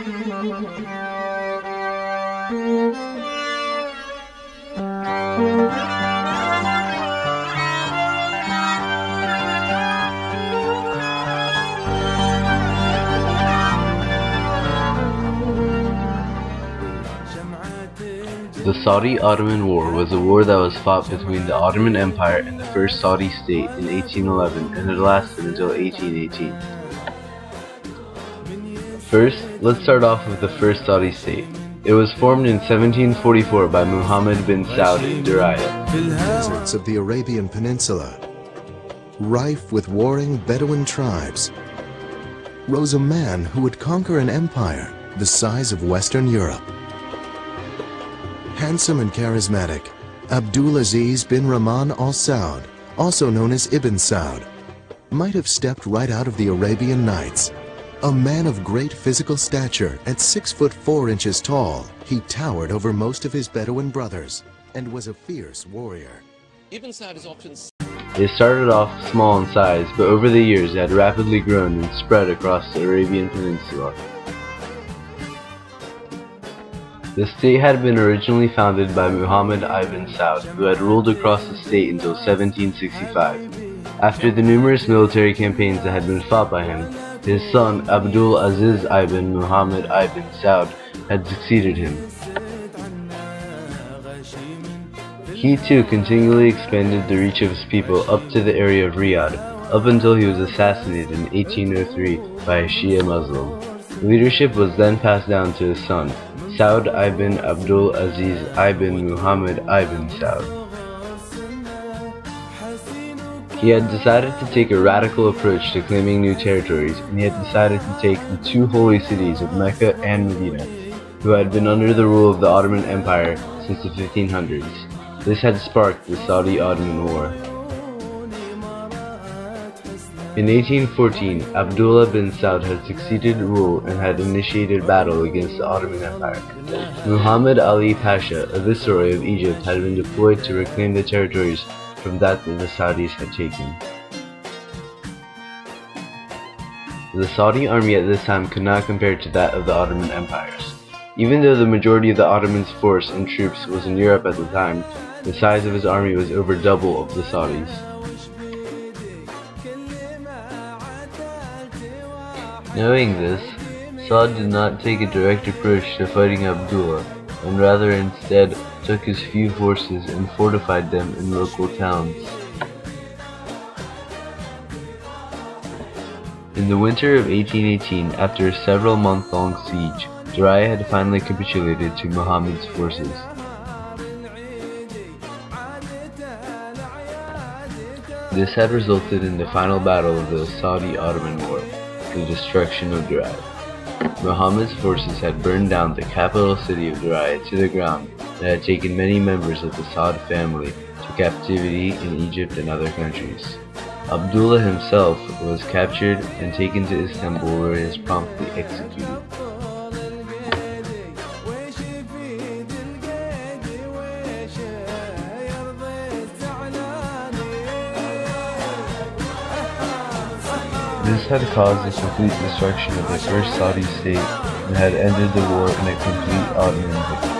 The Saudi-Ottoman War was a war that was fought between the Ottoman Empire and the First Saudi State in 1811, and it lasted until 1818. First, let's start off with the First Saudi State. It was formed in 1744 by Muhammad bin Saud in Diriyah. Deserts of the Arabian Peninsula, rife with warring Bedouin tribes, rose a man who would conquer an empire the size of Western Europe. Handsome and charismatic, Abdul Aziz bin Rahman al Saud, also known as Ibn Saud, might have stepped right out of the Arabian Nights. A man of great physical stature, at 6 foot 4 inches tall, he towered over most of his Bedouin brothers and was a fierce warrior. Ibn Saud is often... They started off small in size, but over the years it had rapidly grown and spread across the Arabian Peninsula. The state had been originally founded by Muhammad ibn Saud, who had ruled across the state until 1765. After the numerous military campaigns that had been fought by him, his son Abdul Aziz ibn Muhammad ibn Saud had succeeded him. He too continually expanded the reach of his people up to the area of Riyadh, up until he was assassinated in 1803 by a Shia Muslim. Leadership was then passed down to his son, Saud ibn Abdul Aziz ibn Muhammad ibn Saud. He had decided to take a radical approach to claiming new territories, and he had decided to take the two holy cities of Mecca and Medina, who had been under the rule of the Ottoman Empire since the 1500s. This had sparked the Saudi-Ottoman War. In 1814, Abdullah bin Saud had succeeded rule and had initiated battle against the Ottoman Empire. Muhammad Ali Pasha, a viceroy of Egypt, had been deployed to reclaim the territories from that the Saudis had taken. The Saudi army at this time could not compare to that of the Ottoman empires. Even though the majority of the Ottoman's force and troops was in Europe at the time, the size of his army was over double of the Saudis. Knowing this, Saud did not take a direct approach to fighting Abdullah, and rather instead took his few forces and fortified them in local towns. In the winter of 1818, after a several month-long siege, Diriyah had finally capitulated to Muhammad's forces. This had resulted in the final battle of the Saudi-Ottoman War, the destruction of Diriyah. Muhammad's forces had burned down the capital city of Diriyah to the ground and had taken many members of the Saud family to captivity in Egypt and other countries. Abdullah himself was captured and taken to Istanbul, where he was promptly executed. This had caused the complete destruction of the first Saudi state and had ended the war in a complete Ottoman victory.